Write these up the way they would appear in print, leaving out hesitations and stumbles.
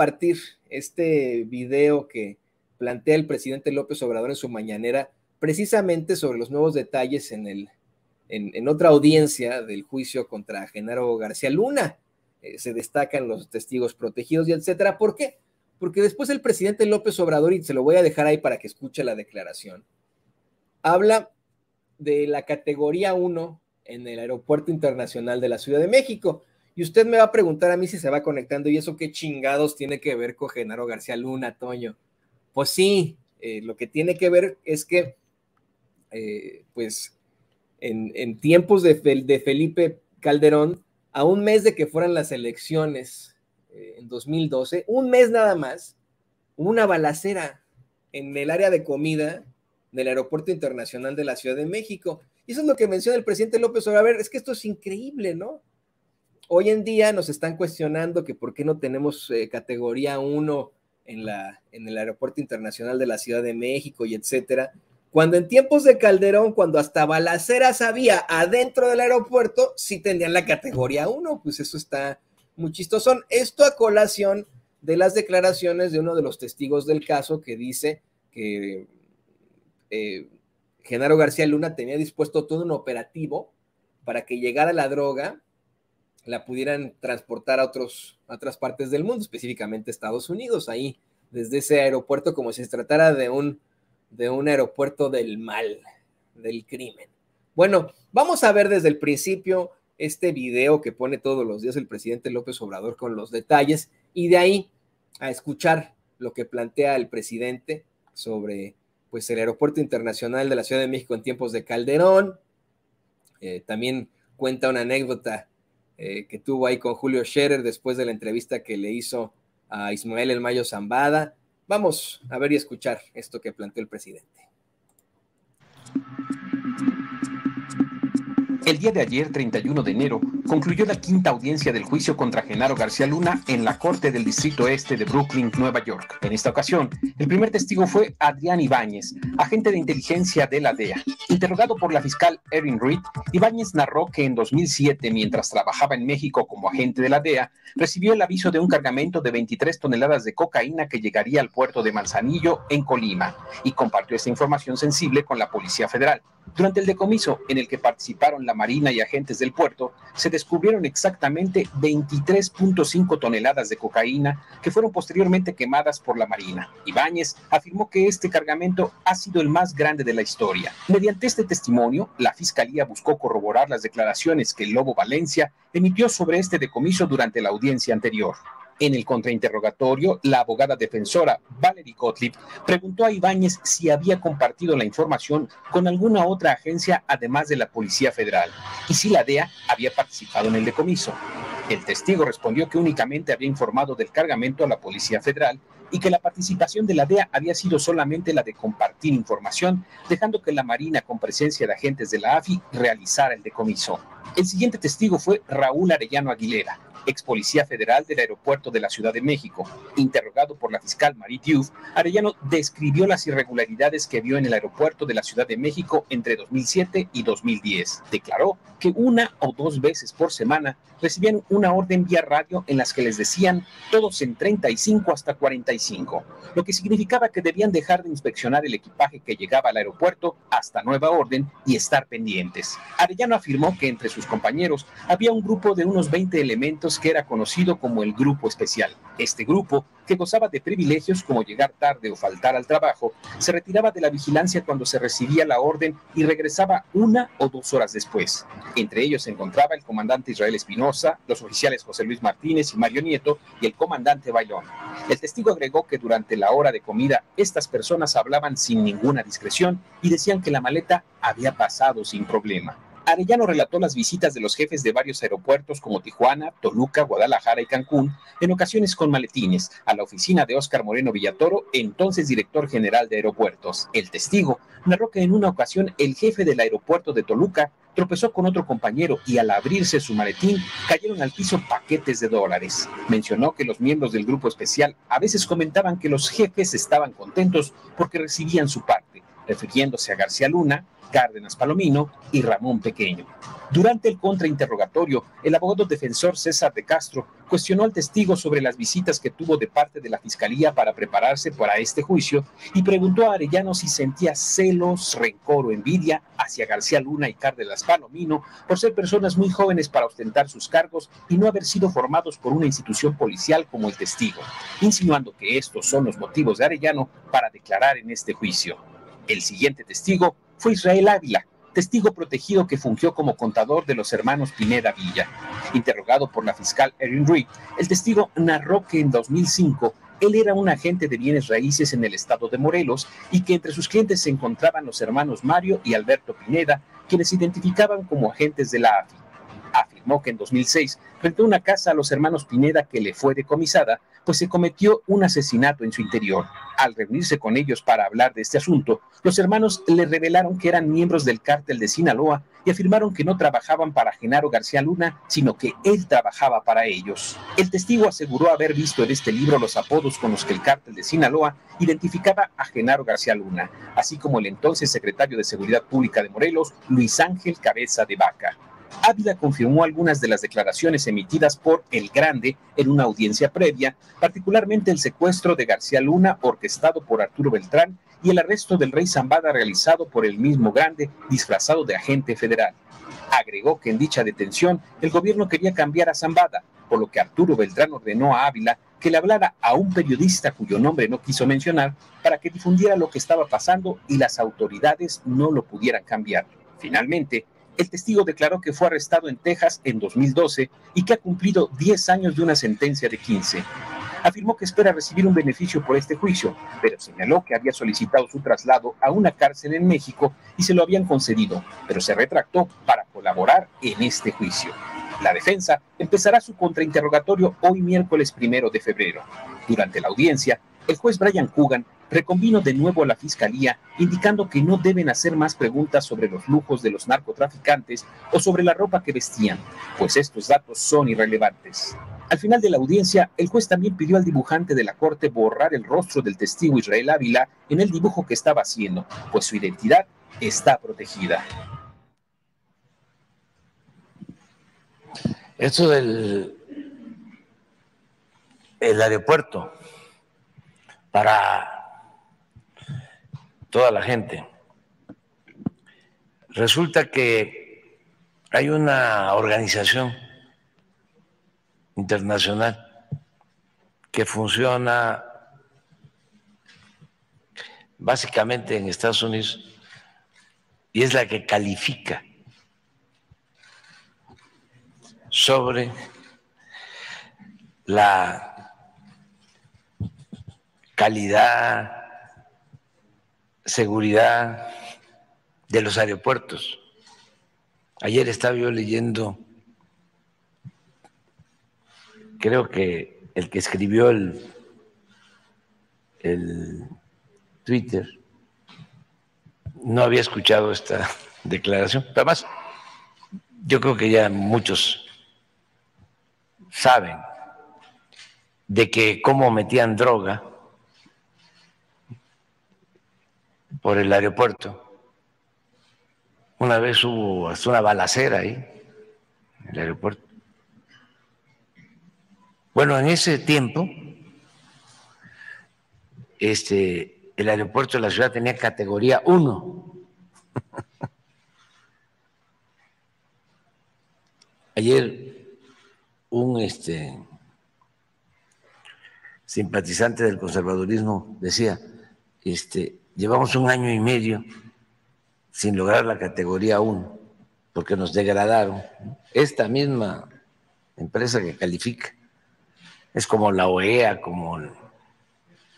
compartir este video que plantea el presidente López Obrador en su mañanera, precisamente sobre los nuevos detalles en otra audiencia del juicio contra Genaro García Luna. Se destacan los testigos protegidos y etcétera. ¿Por qué? Porque después el presidente López Obrador, y se lo voy a dejar ahí para que escuche la declaración, habla de la categoría 1 en el Aeropuerto Internacional de la Ciudad de México. Y usted me va a preguntar a mí si se va conectando, ¿y eso qué chingados tiene que ver con Genaro García Luna, Toño? Pues sí, lo que tiene que ver es que, pues, en tiempos de Felipe Calderón, a un mes de que fueran las elecciones en 2012, un mes nada más, hubo una balacera en el área de comida del Aeropuerto Internacional de la Ciudad de México. Y eso es lo que menciona el presidente López Obrador. A ver, es que esto es increíble, ¿no? Hoy en día nos están cuestionando que por qué no tenemos categoría 1 en el Aeropuerto Internacional de la Ciudad de México y etcétera. Cuando en tiempos de Calderón, cuando hasta balaceras había adentro del aeropuerto, sí tenían la categoría 1, pues eso está muy chistoso. Esto a colación de las declaraciones de uno de los testigos del caso que dice que Genaro García Luna tenía dispuesto todo un operativo para que llegara la droga, la pudieran transportar a otras partes del mundo, específicamente Estados Unidos, ahí desde ese aeropuerto, como si se tratara de un aeropuerto del mal, del crimen. Bueno, vamos a ver desde el principio este video que pone todos los días el presidente López Obrador con los detalles, y de ahí a escuchar lo que plantea el presidente sobre, pues, el Aeropuerto Internacional de la Ciudad de México en tiempos de Calderón. También cuenta una anécdota que tuvo ahí con Julio Scherer después de la entrevista que le hizo a Ismael El Mayo Zambada. Vamos a ver y escuchar esto que planteó el presidente. El día de ayer, 31 de enero, concluyó la quinta audiencia del juicio contra Genaro García Luna en la Corte del Distrito Este de Brooklyn, Nueva York. En esta ocasión, el primer testigo fue Adrián Ibáñez, agente de inteligencia de la DEA. Interrogado por la fiscal Erin Reed, Ibáñez narró que en 2007, mientras trabajaba en México como agente de la DEA, recibió el aviso de un cargamento de 23 toneladas de cocaína que llegaría al puerto de Manzanillo, en Colima, y compartió esta información sensible con la Policía Federal. Durante el decomiso, en el que participaron la Marina y agentes del puerto, se descubrieron exactamente 23.5 toneladas de cocaína que fueron posteriormente quemadas por la Marina. Ibáñez afirmó que este cargamento ha sido el más grande de la historia. Mediante este testimonio, la Fiscalía buscó corroborar las declaraciones que el Lobo Valencia emitió sobre este decomiso durante la audiencia anterior. En el contrainterrogatorio, la abogada defensora Valerie Gottlieb preguntó a Ibáñez si había compartido la información con alguna otra agencia además de la Policía Federal y si la DEA había participado en el decomiso. El testigo respondió que únicamente había informado del cargamento a la Policía Federal y que la participación de la DEA había sido solamente la de compartir información, dejando que la Marina, con presencia de agentes de la AFI, realizara el decomiso. El siguiente testigo fue Raúl Arellano Aguilera, ex policía federal del aeropuerto de la Ciudad de México. Interrogado por la fiscal Marie Diouf, Arellano describió las irregularidades que vio en el aeropuerto de la Ciudad de México entre 2007 y 2010. Declaró que una o dos veces por semana recibían una orden vía radio en las que les decían todos en 35 hasta 45, lo que significaba que debían dejar de inspeccionar el equipaje que llegaba al aeropuerto hasta nueva orden y estar pendientes. Arellano afirmó que entre sus compañeros había un grupo de unos 20 elementos que era conocido como el Grupo Especial. Este grupo, que gozaba de privilegios como llegar tarde o faltar al trabajo, se retiraba de la vigilancia cuando se recibía la orden y regresaba 1 o 2 horas después. Entre ellos se encontraba el comandante Israel Espinosa, los oficiales José Luis Martínez y Mario Nieto y el comandante Bailón. El testigo agregó que durante la hora de comida estas personas hablaban sin ninguna discreción y decían que la maleta había pasado sin problema. Arellano relató las visitas de los jefes de varios aeropuertos como Tijuana, Toluca, Guadalajara y Cancún, en ocasiones con maletines, a la oficina de Óscar Moreno Villatoro, entonces director general de aeropuertos. El testigo narró que en una ocasión el jefe del aeropuerto de Toluca tropezó con otro compañero y al abrirse su maletín cayeron al piso paquetes de dólares. Mencionó que los miembros del Grupo Especial a veces comentaban que los jefes estaban contentos porque recibían su parte. refiriéndose a García Luna, Cárdenas Palomino y Ramón Pequeño. Durante el contrainterrogatorio, el abogado defensor César de Castro cuestionó al testigo sobre las visitas que tuvo de parte de la Fiscalía para prepararse para este juicio y preguntó a Arellano si sentía celos, rencor o envidia hacia García Luna y Cárdenas Palomino por ser personas muy jóvenes para ostentar sus cargos y no haber sido formados por una institución policial como el testigo, insinuando que estos son los motivos de Arellano para declarar en este juicio. El siguiente testigo fue Israel Ávila, testigo protegido que fungió como contador de los hermanos Pineda Villa. Interrogado por la fiscal Erin Reed, el testigo narró que en 2005 él era un agente de bienes raíces en el estado de Morelos y que entre sus clientes se encontraban los hermanos Mario y Alberto Pineda, quienes se identificaban como agentes de la AFI. Afirmó que en 2006 rentó una casa a los hermanos Pineda que le fue decomisada, pues se cometió un asesinato en su interior. Al reunirse con ellos para hablar de este asunto, los hermanos le revelaron que eran miembros del cártel de Sinaloa y afirmaron que no trabajaban para Genaro García Luna, sino que él trabajaba para ellos. El testigo aseguró haber visto en este libro los apodos con los que el cártel de Sinaloa identificaba a Genaro García Luna, así como el entonces secretario de Seguridad Pública de Morelos, Luis Ángel Cabeza de Vaca. Ávila confirmó algunas de las declaraciones emitidas por El Grande en una audiencia previa, particularmente el secuestro de García Luna orquestado por Arturo Beltrán y el arresto del rey Zambada realizado por el mismo Grande disfrazado de agente federal. Agregó que en dicha detención el gobierno quería cambiar a Zambada, por lo que Arturo Beltrán ordenó a Ávila que le hablara a un periodista cuyo nombre no quiso mencionar para que difundiera lo que estaba pasando y las autoridades no lo pudieran cambiar. Finalmente, el testigo declaró que fue arrestado en Texas en 2012 y que ha cumplido 10 años de una sentencia de 15. Afirmó que espera recibir un beneficio por este juicio, pero señaló que había solicitado su traslado a una cárcel en México y se lo habían concedido, pero se retractó para colaborar en este juicio. La defensa empezará su contrainterrogatorio hoy miércoles 1 de febrero. Durante la audiencia, el juez Brian Coogan reconvino de nuevo a la Fiscalía, indicando que no deben hacer más preguntas sobre los lujos de los narcotraficantes o sobre la ropa que vestían, pues estos datos son irrelevantes. Al final de la audiencia, el juez también pidió al dibujante de la corte borrar el rostro del testigo Israel Ávila en el dibujo que estaba haciendo, pues su identidad está protegida. Eso del aeropuerto para toda la gente. Resulta que hay una organización internacional que funciona básicamente en Estados Unidos y es la que califica sobre la calidad, seguridad de los aeropuertos. Ayer estaba yo leyendo, creo que el que escribió el Twitter no había escuchado esta declaración. Además, yo creo que ya muchos saben de que cómo metían droga por el aeropuerto. Una vez hubo hasta una balacera ahí, en el aeropuerto. Bueno, en ese tiempo, el aeropuerto de la ciudad tenía categoría 1. Ayer un simpatizante del conservadurismo decía, llevamos 1 año y medio sin lograr la categoría 1, porque nos degradaron. Esta misma empresa que califica es como la OEA, como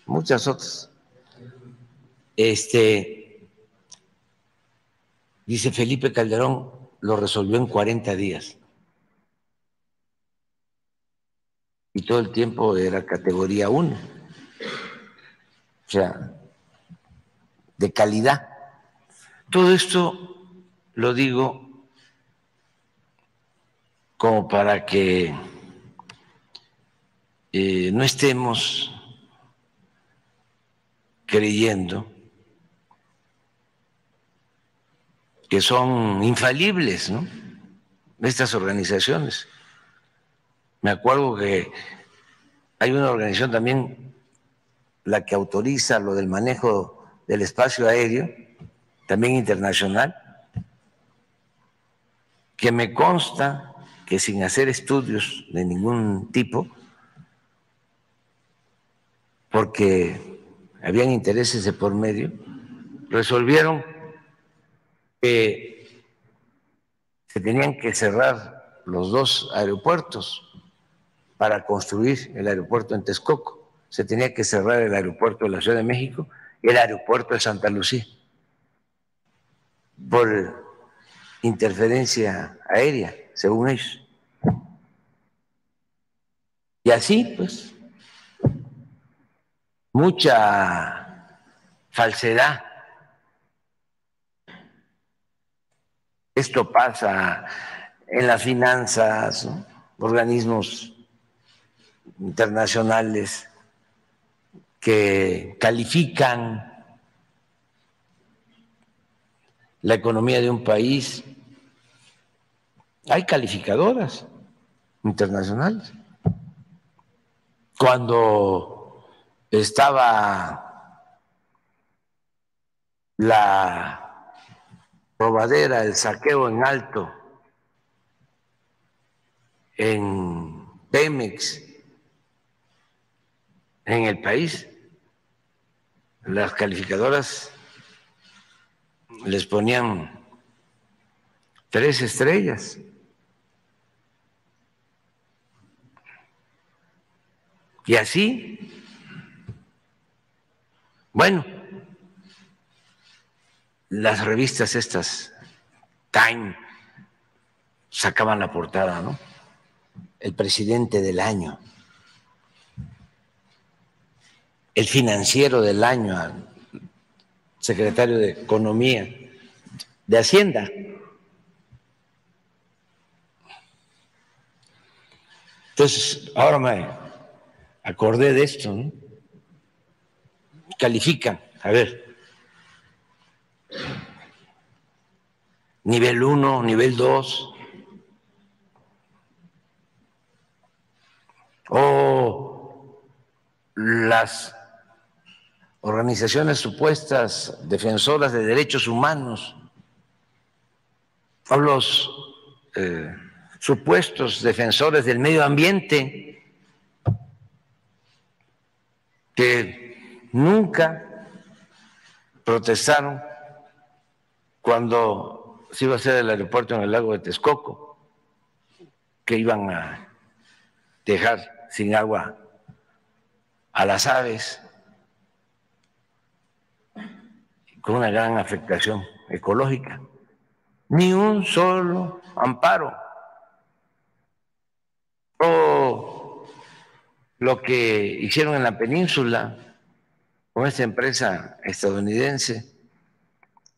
muchas otras. Dice Felipe Calderón, lo resolvió en 40 días. Y todo el tiempo era categoría 1. O sea, de calidad. Todo esto lo digo como para que no estemos creyendo que son infalibles, ¿no? Estas organizaciones. Me acuerdo que hay una organización también, la que autoriza lo del manejo del espacio aéreo, también internacional, que me consta que sin hacer estudios de ningún tipo, porque habían intereses de por medio, resolvieron que se tenían que cerrar los dos aeropuertos para construir el aeropuerto en Texcoco. Se tenía que cerrar el aeropuerto de la Ciudad de México y el aeropuerto de Santa Lucía por interferencia aérea, según ellos. Y así, pues, mucha falsedad. Esto pasa en las finanzas, ¿no? Organismos internacionales que califican la economía de un país. Hay calificadoras internacionales. Cuando estaba la robadera, el saqueo en alto en Pemex, en el país, las calificadoras les ponían 3 estrellas. Y así, bueno, las revistas estas, Time, sacaban la portada, ¿no? El presidente del año, el financiero del año, al secretario de Economía, de Hacienda. Entonces, ahora me acordé de esto, ¿no? Califican, a ver, nivel 1, nivel 2, o las organizaciones supuestas defensoras de derechos humanos, o los supuestos defensores del medio ambiente, que nunca protestaron cuando se iba a hacer el aeropuerto en el lago de Texcoco, que iban a dejar sin agua a las aves, con una gran afectación ecológica. Ni un solo amparo. O lo que hicieron en la península con esta empresa estadounidense,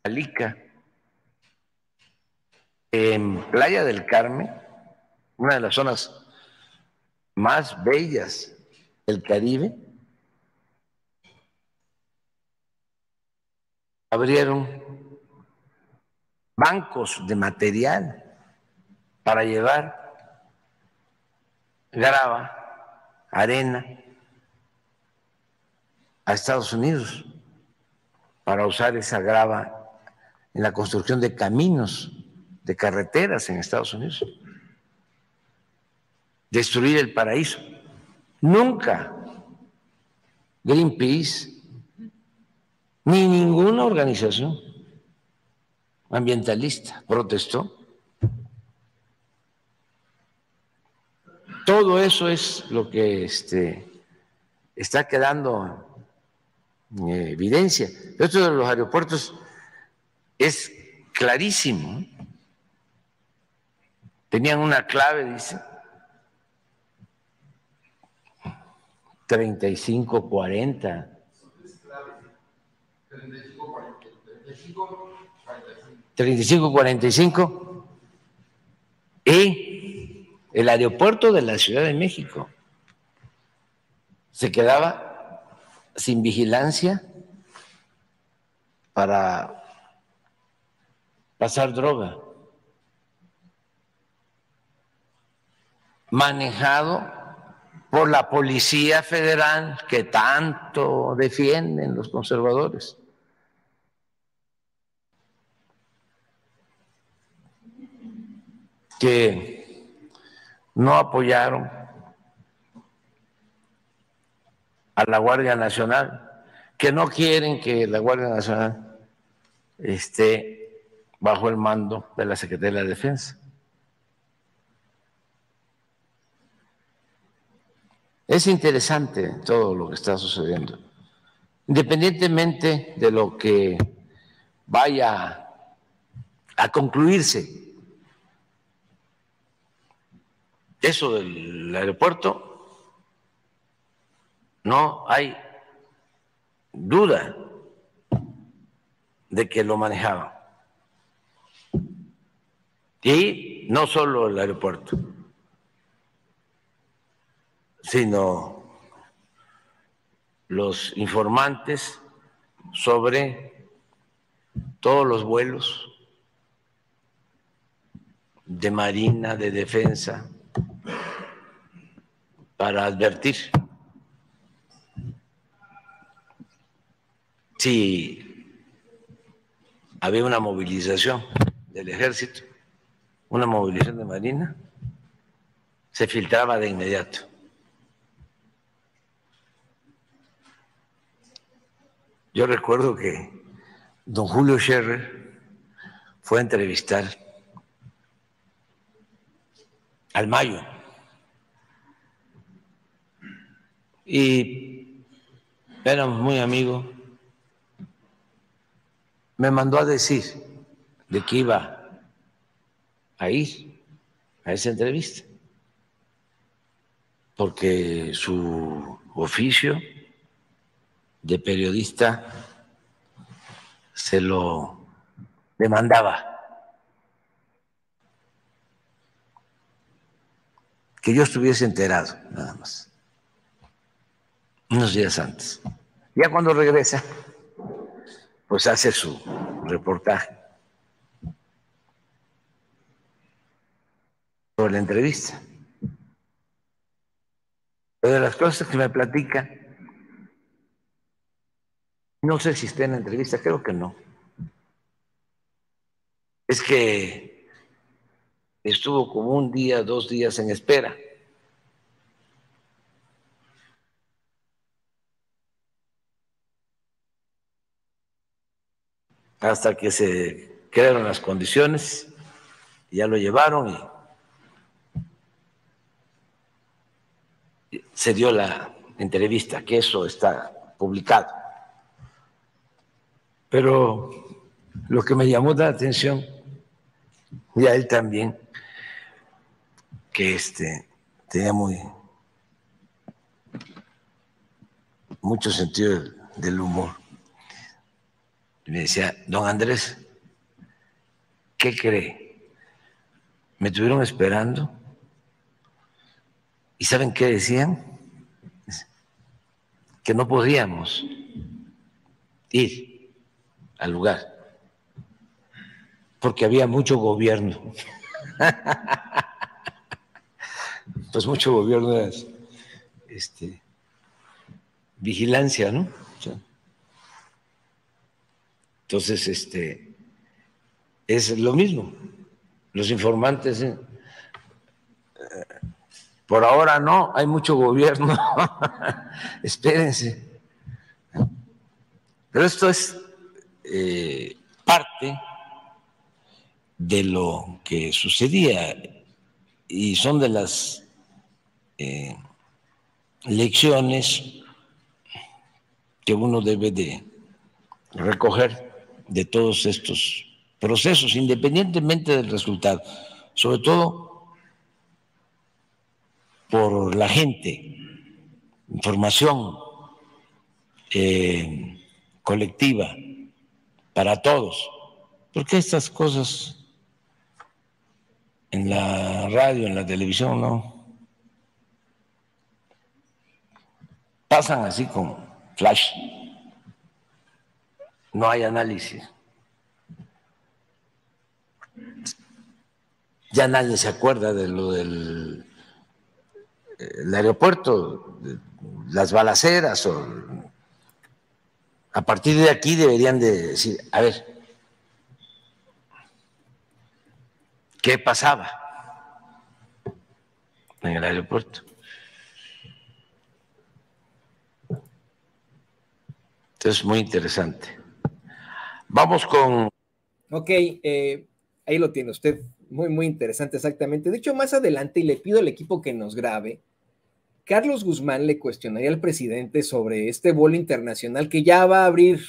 Alica, en Playa del Carmen, una de las zonas más bellas del Caribe, abrieron bancos de material para llevar grava, arena a Estados Unidos, para usar esa grava en la construcción de caminos, de carreteras en Estados Unidos. Destruir el paraíso. Nunca Greenpeace ni ninguna organización ambientalista protestó. Todo eso es lo que está quedando en evidencia. Esto de los aeropuertos es clarísimo. Tenían una clave, dice, 3540. 3545 y el aeropuerto de la Ciudad de México se quedaba sin vigilancia para pasar droga, manejado por la Policía Federal que tanto defienden los conservadores. Que no apoyaron a la Guardia Nacional, que no quieren que la Guardia Nacional esté bajo el mando de la Secretaría de la Defensa. Es interesante todo lo que está sucediendo, independientemente de lo que vaya a concluirse. Eso del aeropuerto, no hay duda de que lo manejaban. Y no solo el aeropuerto, sino los informantes sobre todos los vuelos de Marina, de Defensa, para advertir si había una movilización del Ejército, una movilización de Marina, se filtraba de inmediato. Yo recuerdo que don Julio Scherer fue a entrevistar al Mayo y éramos muy amigos. Me mandó a decir de que iba a ir a esa entrevista, porque su oficio de periodista se lo demandaba. Que yo estuviese enterado, nada más, unos días antes. Ya cuando regresa, pues hace su reportaje sobre la entrevista. Pero de las cosas que me platica, no sé si está en la entrevista, creo que no, es que estuvo como un día, 2 días en espera. Hasta que se crearon las condiciones, ya lo llevaron y se dio la entrevista, que eso está publicado. Pero lo que me llamó la atención, y a él también, que tenía mucho sentido del humor. Y me decía, don Andrés, ¿qué cree? Me estuvieron esperando y ¿saben qué decían? Que no podíamos ir al lugar porque había mucho gobierno. Pues mucho gobierno es vigilancia, ¿no? O sea, entonces, es lo mismo. Los informantes, por ahora no, hay mucho gobierno. Espérense. Pero esto es parte de lo que sucedía y son de las lecciones que uno debe de recoger de todos estos procesos, independientemente del resultado, sobre todo por la gente, información colectiva para todos, porque estas cosas en la radio, en la televisión, no pasan así como flash, no hay análisis. Ya nadie se acuerda de lo del el aeropuerto, las balaceras, o a partir de aquí deberían de decir, a ver, ¿qué pasaba en el aeropuerto? Entonces, muy interesante. Vamos con... Ok, ahí lo tiene usted. Muy, muy interesante, exactamente. De hecho, más adelante, y le pido al equipo que nos grabe, Carlos Guzmán le cuestionaría al presidente sobre este vuelo internacional que ya va a abrir